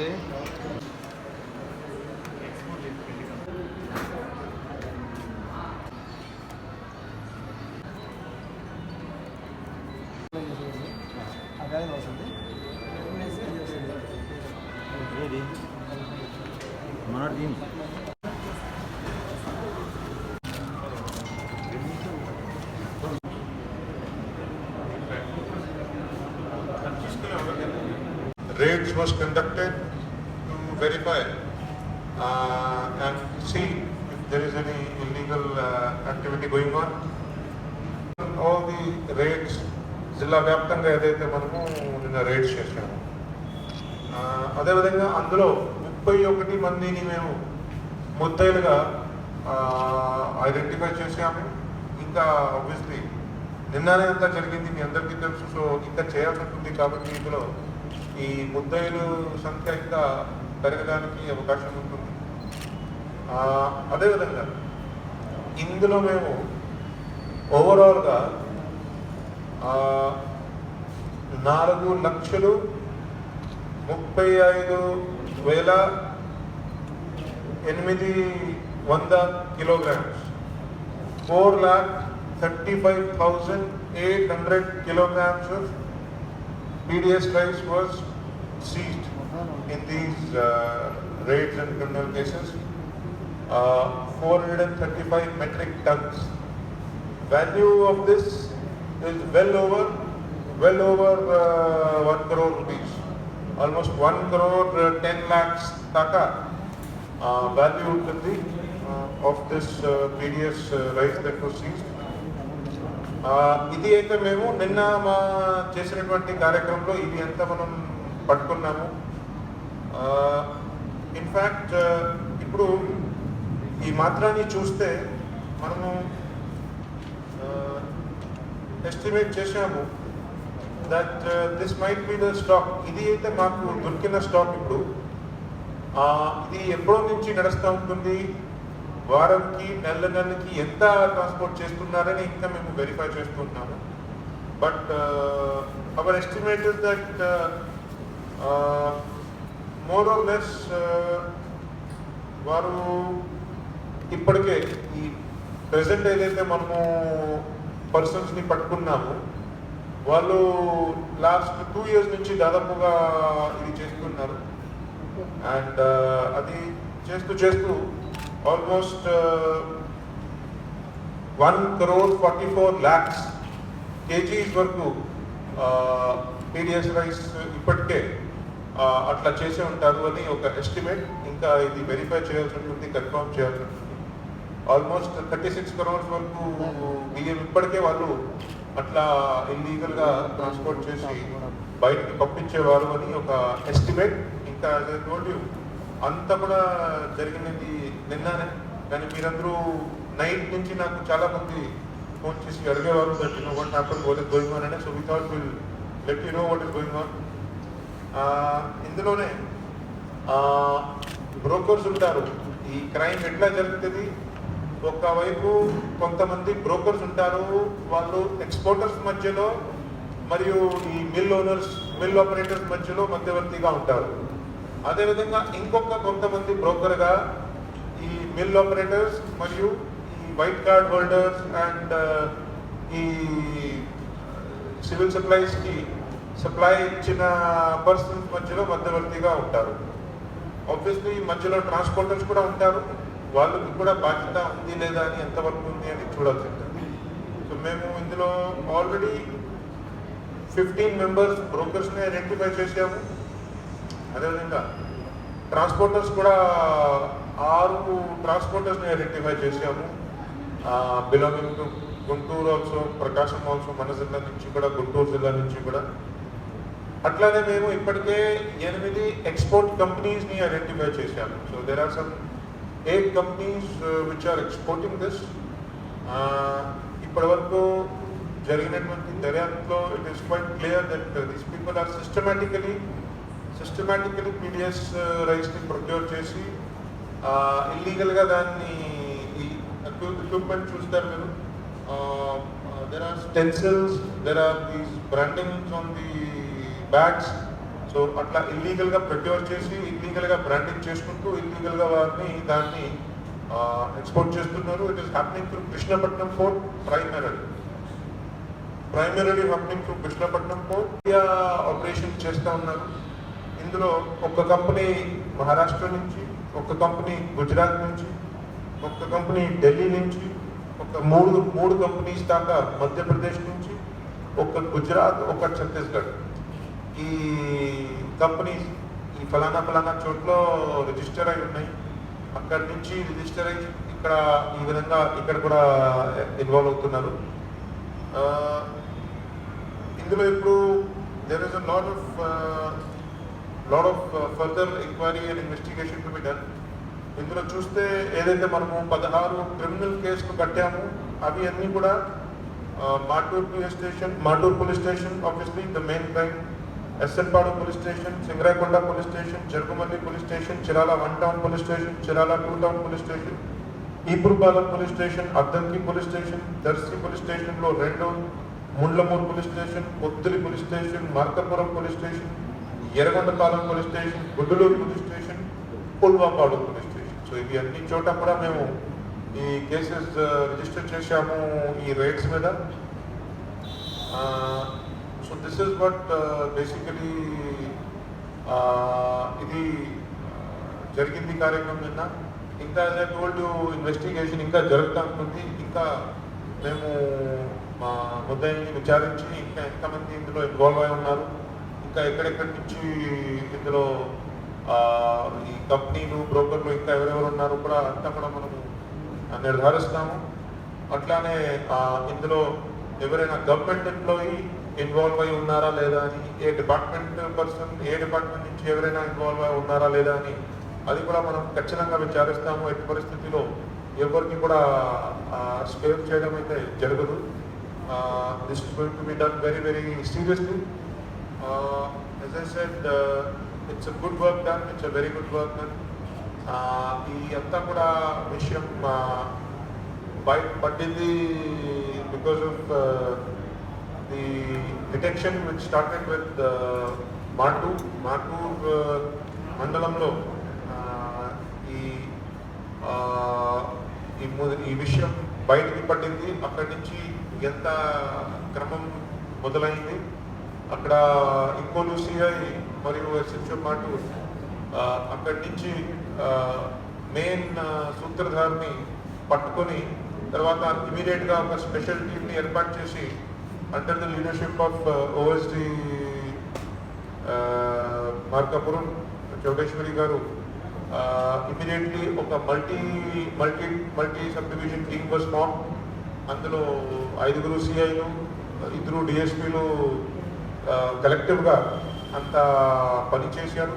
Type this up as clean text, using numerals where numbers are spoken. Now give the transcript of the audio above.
వస్తుంది. మన team Raids was conducted to verify and see if there is any illegal activity going on. All the raids, జిల్లా వ్యాప్తంగా ఏదైతే మనము నిన్న రైడ్స్ చేసాము, అదేవిధంగా అందులో 31 మందిని మేము ముద్దాయిలుగా ఐడెంటిఫై చేసాము. ఇంకా ఆబ్వియస్లీ నిన్ననే అంతా జరిగింది, మీ అందరికీ తెలుసు. సో ఇంకా చేయాల్సి ఉంటుంది కాబట్టి ఇందులో ఈ ముద్దాయిలు సంఖ్య ఇంకా పెరగడానికి అవకాశం ఉంటుంది. అదేవిధంగా ఇందులో మేము ఓవరాల్గా 4,35,800 kilograms, 4,35,800 kilograms of PDS rice was seized in these raids and criminal cases. 435 metric tons. Value of this is well over 1 crore rupees. Almost 1 crore 10 lakhs taka value ఉంటుంది of this PDS rice that was seized. ఇది అయితే మేము నిన్న మా చేసినటువంటి కార్యక్రమంలో ఇది అంతా మనం పట్టుకున్నాము. ఇన్ఫ్యాక్ట్ ఇప్పుడు ఈ మాత్రాన్ని చూస్తే మనము ఎస్టిమేట్ చేసాము that this might be the stock. ఇది అయితే మాకు దొరికిన స్టాక్. ఇప్పుడు ఇది ఎప్పుడో నుంచి నడుస్తూ ఉంటుంది, వారంకి నెలకి ఎంత ట్రాన్స్పోర్ట్ చేస్తున్నారని ఇంకా మేము వెరిఫై చేస్తున్నాము. But our estimate is that more or less వారు ఇప్పటికే ఈ ప్రెసెంట్ ఏదైతే మనము పర్సన్స్ని పట్టుకున్నాము, వాళ్ళు లాస్ట్ 2 years నుంచి దాదాపుగా ఇది చేస్తున్నారు. అండ్ అది చేస్తూ ఆల్మోస్ట్ 1,44 lakhs kgs వరకు PDS రైస్ ఇప్పటికే అట్లా చేసే ఉంటారు అని ఒక ఎస్టిమేట్. ఇంకా ఇది వెరిఫై చేయాల్సి ఉంటుంది, కన్ఫర్మ్ చేయాల్సి ఉంటుంది. ఆల్మోస్ట్ 36 crores వరకు బియ్యం ఇప్పటికే వాళ్ళు అట్లా ఇల్లీగల్గా ట్రాన్స్పోర్ట్ చేసి బయటికి పంపించేవారు అని ఒక ఎస్టిమేట్. ఇంకా టోల్డ్ యూ అంత కూడా జరిగినది నిన్ననే. కానీ మీరందరూ నైట్ నుంచి నాకు చాలా మంది ఫోన్ చేసి అడిగేవారు that you know what happened, what is going on అని. So we thought will let you know what is going on. ఇందులోనే బ్రోకర్స్ ఉంటారు. ఈ క్రైమ్ ఎట్లా జరుగుతుంది, ఒకవైపు కొంతమంది బ్రోకర్స్ ఉంటారు, వాళ్ళు ఎక్స్పోర్టర్స్ మధ్యలో మరియు ఈ మిల్ ఆపరేటర్స్ మధ్యలో మధ్యవర్తిగా ఉంటారు. అదేవిధంగా ఇంకొక కొంతమంది బ్రోకర్గా ఈ మిల్ ఆపరేటర్స్ మరియు ఈ వైట్ కార్డ్ హోల్డర్స్ అండ్ ఈ సివిల్ సప్లైస్కి సప్లై ఇచ్చిన పర్సన్స్ మధ్యలో మధ్యవర్తిగా ఉంటారు. ఆబ్వియస్లీ మధ్యలో ట్రాన్స్పోర్టర్స్ కూడా ఉంటారు, వాళ్ళకి కూడా బాధ్యత ఉంది లేదా అని ఎంతవరకు ఉంది అని చూడాల్సి ఉంటుంది. సో మేము ఇందులో ఆల్రెడీ 15 members బ్రోకర్స్ని ఐడెంటిఫై చేసాము. అదేవిధంగా ట్రాన్స్పోర్టర్స్ కూడా 6 ట్రాన్స్పోర్టర్స్ని ఐడెంటిఫై చేసాము. Belonging to Guntur also, Prakasam also, మన జిల్లా నుంచి కూడా, గుంటూరు జిల్లా నుంచి కూడా. అట్లానే మేము ఇప్పటికే 8 ఎక్స్పోర్ట్ కంపెనీస్ని ఐడెంటిఫై చేసాము. So there are some 8 companies which are exporting this. ఇప్పటి వరకు జరిగినటువంటి దర్యాప్తులో it is quite clear that these people are systematically PDS రైస్ని ప్రొక్యూర్ చేసి ఇల్లీగల్గా దాన్ని ఈ ఎక్విప్మెంట్ చూస్తారు మీరు. There are stencils, there are these brandings on the bags. So అట్లా ఇల్లీగల్గా ప్రొక్యూర్ చేసి ఇల్లీగల్గా బ్రాండింగ్ చేసుకుంటూ ఇల్లీగల్గా దాన్ని ఎక్స్పోర్ట్ చేస్తున్నారు. It is happening through Krishnapatnam port primary happening through Krishnapatnam port operation చేస్తూ ఉన్నారు. ఇందులో ఒక కంపెనీ మహారాష్ట్ర నుంచి, ఒక కంపెనీ గుజరాత్ నుంచి, ఒక కంపెనీ ఢిల్లీ నుంచి, ఒక మూడు కంపెనీస్ దాకా మధ్యప్రదేశ్ నుంచి, ఒక గుజరాత్, ఒక ఛత్తీస్గఢ్. ఈ కంపెనీస్ ఈ ఫలానా చోట్ల రిజిస్టర్ అయి ఉన్నాయి. అక్కడి నుంచి రిజిస్టర్ అయ్యి ఈ విధంగా ఇక్కడ కూడా ఇన్వాల్వ్ అవుతున్నారు. ఇందులో ఇప్పుడు there is a lot of further inquiry and investigation to be done. ఇందులో చూస్తే ఏదైతే మనము 16 క్రిమినల్ కేసులు కట్టాము అవి అన్నీ కూడా Matur police station obviously the main crime, SN Padu police station, Singarakonda police station, Jarugumalli police station, Chirala 1 town police station, Chirala 2 town police station, Epurupalem police station, Addanki police station, Darsi police స్టేషన్లో 2, Mundlamuru police station, Pottuli police station, Markapuram police station, Yerragondapalem police station, Guddaluru police station, Pulvapadu police station. So ఇవి అన్ని చోట కూడా మేము ఈ cases register చేశాము ఈ rides మీద. So this is what basically ఇది జరిగింది కార్యక్రమం నిన్న. ఇంకా as I told you investigation ఇంకా జరుగుతూ ఉంటుంది. ఇంకా మేము మా ముద్దాయిని విచారించి ఇంకా ఎంతమంది ఇందులో ఇన్వాల్వ్ అయి ఉన్నారు, ఇంకా ఎక్కడెక్కడి నుంచి ఇందులో ఈ కంపెనీలు, బ్రోకర్లు ఇంకా ఎవరెవరు ఉన్నారు కూడా అంతా కూడా మనము నిర్ధారిస్తాము. అట్లానే ఇందులో ఎవరైనా గవర్నమెంట్ ఎంప్లాయీ ఇన్వాల్వ్ అయి ఉన్నారా లేదా అని, ఏ డిపార్ట్మెంట్ నుంచి ఎవరైనా ఇన్వాల్వ్ అయి ఉన్నారా లేదా అని అది కూడా మనం ఖచ్చితంగా విచారిస్తాము. ఎట్టి పరిస్థితిలో ఎవరికి కూడా స్పేర్ చేయడం అయితే జరగదు. This is going to be done very very seriously. as I said, it's a good work done, it's a very good work done. ఈ అంతా కూడా విషయం బయట పట్టింది because of the detection which started with Matur మండలంలో ఈ విషయం బయటికి పట్టింది. అక్కడి నుంచి ఎంత క్రమం మొదలైంది. అక్కడ ఇంకోలు సిఐ మరియు ఎస్హెచ్ఓ మాటూర్ అక్కడి నుంచి మెయిన్ సూత్రధారిని పట్టుకొని తర్వాత ఇమీడియట్గా ఒక స్పెషల్ టీమ్ని ఏర్పాటు చేసి under the leadership of OSD Markapuram Chowdeswari గారు ఇమీడియట్లీ ఒక multi sub division team was form. అందులో 5 సిఐలు, 2 డిఎస్పీలు కలెక్టివ్గా అంతా పని చేశారు.